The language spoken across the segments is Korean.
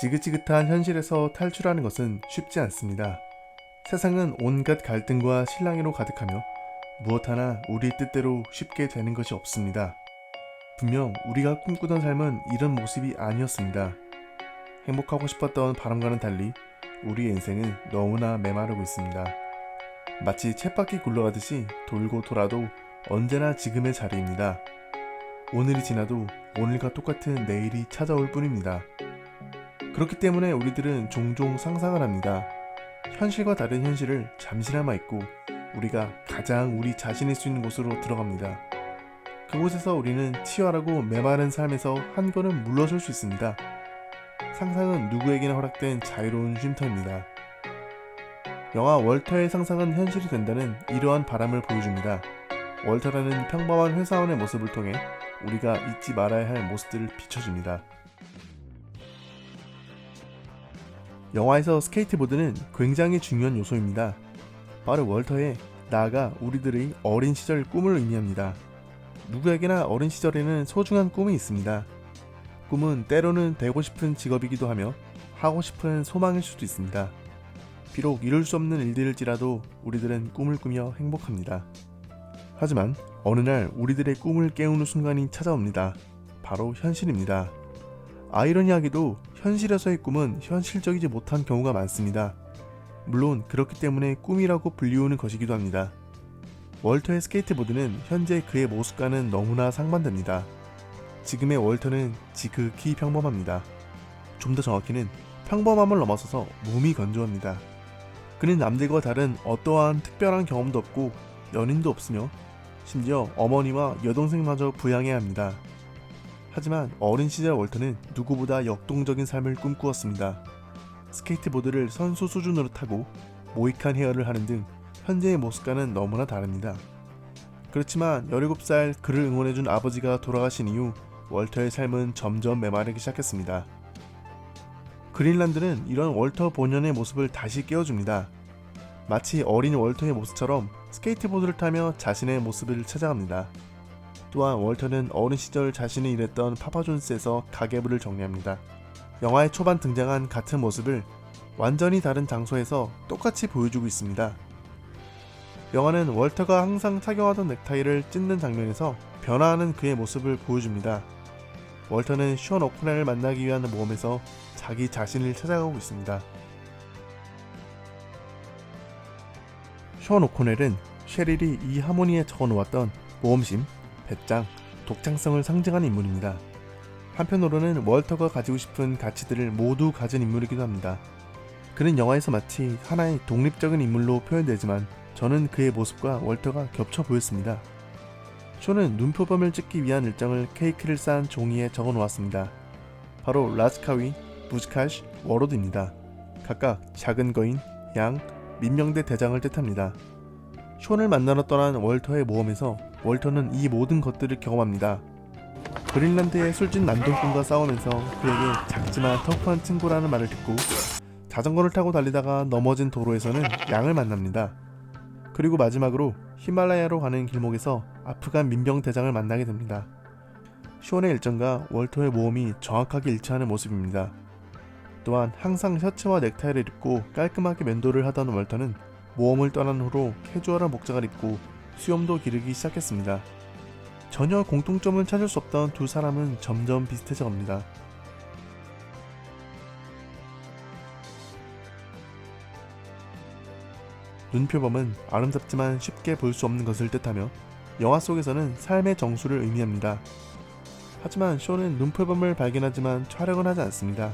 지긋지긋한 현실에서 탈출하는 것은 쉽지 않습니다. 세상은 온갖 갈등과 실랑이로 가득하며 무엇 하나 우리 뜻대로 쉽게 되는 것이 없습니다. 분명 우리가 꿈꾸던 삶은 이런 모습이 아니었습니다. 행복하고 싶었던 바람과는 달리 우리의 인생은 너무나 메마르고 있습니다. 마치 쳇바퀴 굴러가듯이 돌고 돌아도 언제나 지금의 자리입니다. 오늘이 지나도 오늘과 똑같은 내일이 찾아올 뿐입니다. 그렇기 때문에 우리들은 종종 상상을 합니다. 현실과 다른 현실을 잠시나마 잊고 우리가 가장 우리 자신일 수 있는 곳으로 들어갑니다. 그곳에서 우리는 치열하고 메마른 삶에서 한 걸음 물러설 수 있습니다. 상상은 누구에게나 허락된 자유로운 쉼터입니다. 영화 월터의 상상은 현실이 된다는 이러한 바람을 보여줍니다. 월터라는 평범한 회사원의 모습을 통해 우리가 잊지 말아야 할 모습들을 비춰줍니다. 영화에서 스케이트보드는 굉장히 중요한 요소입니다. 바로 월터의, 나아가 우리들의 어린 시절 꿈을 의미합니다. 누구에게나 어린 시절에는 소중한 꿈이 있습니다. 꿈은 때로는 되고 싶은 직업이기도 하며 하고 싶은 소망일 수도 있습니다. 비록 이룰 수 없는 일들일지라도 우리들은 꿈을 꾸며 행복합니다. 하지만 어느 날 우리들의 꿈을 깨우는 순간이 찾아옵니다. 바로 현실입니다. 아이러니하게도 현실에서의 꿈은 현실적이지 못한 경우가 많습니다. 물론 그렇기 때문에 꿈이라고 불리우는 것이기도 합니다. 월터의 스케이트보드는 현재 그의 모습과는 너무나 상반됩니다. 지금의 월터는 지극히 평범합니다. 좀 더 정확히는 평범함을 넘어서서 몸이 건조합니다. 그는 남들과 다른 어떠한 특별한 경험도 없고 연인도 없으며 심지어 어머니와 여동생마저 부양해야 합니다. 하지만 어린 시절 월터는 누구보다 역동적인 삶을 꿈꾸었습니다. 스케이트보드를 선수 수준으로 타고 모이칸 헤어를 하는 등 현재의 모습과는 너무나 다릅니다. 그렇지만 17살 그를 응원해준 아버지가 돌아가신 이후 월터의 삶은 점점 메마르기 시작했습니다. 그린란드는 이런 월터 본연의 모습을 다시 깨워줍니다. 마치 어린 월터의 모습처럼 스케이트보드를 타며 자신의 모습을 찾아갑니다. 또한 월터는 어린 시절 자신이 일했던 파파존스에서 가계부를 정리합니다. 영화의 초반 등장한 같은 모습을 완전히 다른 장소에서 똑같이 보여주고 있습니다. 영화는 월터가 항상 착용하던 넥타이를 찢는 장면에서 변화하는 그의 모습을 보여줍니다. 월터는 션 오코넬을 만나기 위한 모험에서 자기 자신을 찾아가고 있습니다. 션 오코넬은 셰릴이 이 하모니에 적어놓았던 모험심, 배짱, 독창성을 상징하는 인물입니다. 한편으로는 월터가 가지고 싶은 가치들을 모두 가진 인물이기도 합니다. 그는 영화에서 마치 하나의 독립적인 인물로 표현되지만 저는 그의 모습과 월터가 겹쳐 보였습니다. 쇼는 눈표범을 찍기 위한 일정을 케이크를 싼 종이에 적어 놓았습니다. 바로 라스카위, 부즈카시, 워로드입니다. 각각 작은 거인, 양, 민명대 대장을 뜻합니다. 션을 만나러 떠난 월터의 모험에서 월터는 이 모든 것들을 경험합니다. 그린란드의 술집 난동꾼과 싸우면서 그에게 작지만 터프한 친구라는 말을 듣고 자전거를 타고 달리다가 넘어진 도로에서는 양을 만납니다. 그리고 마지막으로 히말라야로 가는 길목에서 아프간 민병 대장을 만나게 됩니다. 션의 일정과 월터의 모험이 정확하게 일치하는 모습입니다. 또한 항상 셔츠와 넥타이를 입고 깔끔하게 면도를 하던 월터는 모험을 떠난 후로 캐주얼한 복장을 입고 수염도 기르기 시작했습니다. 전혀 공통점을 찾을 수 없던 두 사람은 점점 비슷해져 갑니다. 눈표범은 아름답지만 쉽게 볼 수 없는 것을 뜻하며 영화 속에서는 삶의 정수를 의미합니다. 하지만 쇼는 눈표범을 발견하지만 촬영을 하지 않습니다.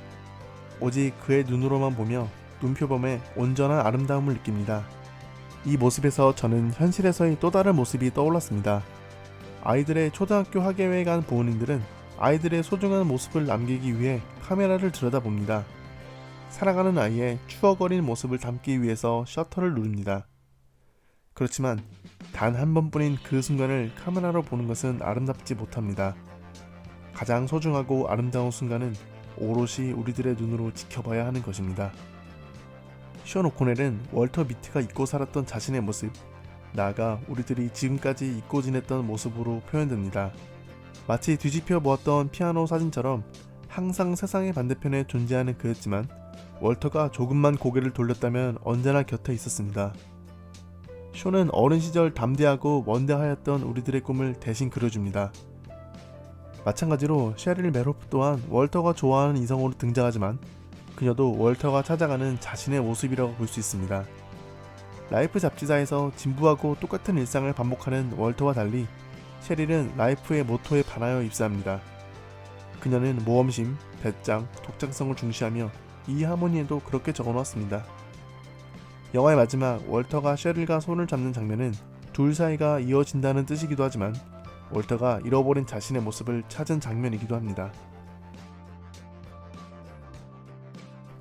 오직 그의 눈으로만 보며 눈표범의 온전한 아름다움을 느낍니다. 이 모습에서 저는 현실에서의 또 다른 모습이 떠올랐습니다. 아이들의 초등학교 학예회에 간 부모님들은 아이들의 소중한 모습을 남기기 위해 카메라를 들여다봅니다. 살아가는 아이의 추억 어린 모습을 담기 위해서 셔터를 누릅니다. 그렇지만 단 한 번뿐인 그 순간을 카메라로 보는 것은 아름답지 못합니다. 가장 소중하고 아름다운 순간은 오롯이 우리들의 눈으로 지켜봐야 하는 것입니다. 션 오코넬은 월터 미트가 잊고 살았던 자신의 모습, 나아가 우리들이 지금까지 잊고 지냈던 모습으로 표현됩니다. 마치 뒤집혀 모았던 피아노 사진처럼 항상 세상의 반대편에 존재하는 그였지만 월터가 조금만 고개를 돌렸다면 언제나 곁에 있었습니다. 쇼는 어린 시절 담대하고 원대하였던 우리들의 꿈을 대신 그려줍니다. 마찬가지로 셰릴 메로프 또한 월터가 좋아하는 이성으로 등장하지만 그녀도 월터가 찾아가는 자신의 모습이라고 볼 수 있습니다. 라이프 잡지사에서 진부하고 똑같은 일상을 반복하는 월터와 달리 셰릴은 라이프의 모토에 반하여 입사합니다. 그녀는 모험심, 배짱, 독창성을 중시하며 이 하모니에도 그렇게 적어놓았습니다. 영화의 마지막 월터가 셰릴과 손을 잡는 장면은 둘 사이가 이어진다는 뜻이기도 하지만 월터가 잃어버린 자신의 모습을 찾은 장면이기도 합니다.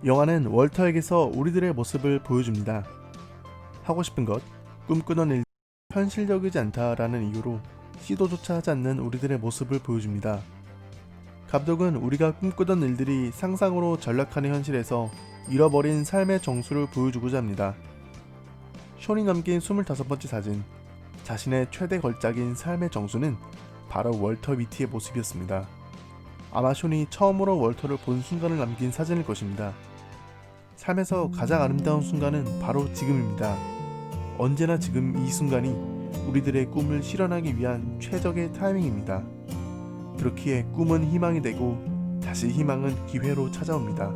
영화는 월터에게서 우리들의 모습을 보여줍니다. 하고 싶은 것, 꿈꾸던 일, 현실적이지 않다라는 이유로 시도조차 하지 않는 우리들의 모습을 보여줍니다. 감독은 우리가 꿈꾸던 일들이 상상으로 전락하는 현실에서 잃어버린 삶의 정수를 보여주고자 합니다. 션이 남긴 25번째 사진, 자신의 최대 걸작인 삶의 정수는 바로 월터 위티의 모습이었습니다. 아마 션이 처음으로 월터를 본 순간을 남긴 사진일 것입니다. 삶에서 가장 아름다운 순간은 바로 지금입니다. 언제나 지금 이 순간이 우리들의 꿈을 실현하기 위한 최적의 타이밍입니다. 그렇기에 꿈은 희망이 되고 다시 희망은 기회로 찾아옵니다.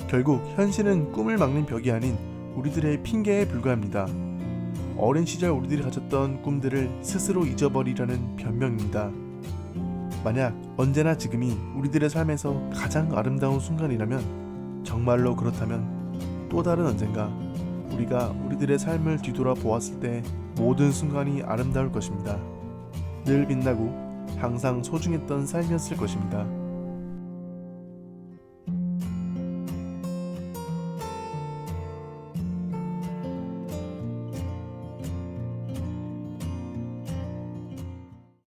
결국 현실은 꿈을 막는 벽이 아닌 우리들의 핑계에 불과합니다. 어린 시절 우리들이 가졌던 꿈들을 스스로 잊어버리려는 변명입니다. 만약 언제나 지금이 우리들의 삶에서 가장 아름다운 순간이라면, 정말로 그렇다면 또 다른 언젠가 우리가 우리들의 삶을 뒤돌아 보았을 때 모든 순간이 아름다울 것입니다. 늘 빛나고 항상 소중했던 삶이었을 것입니다.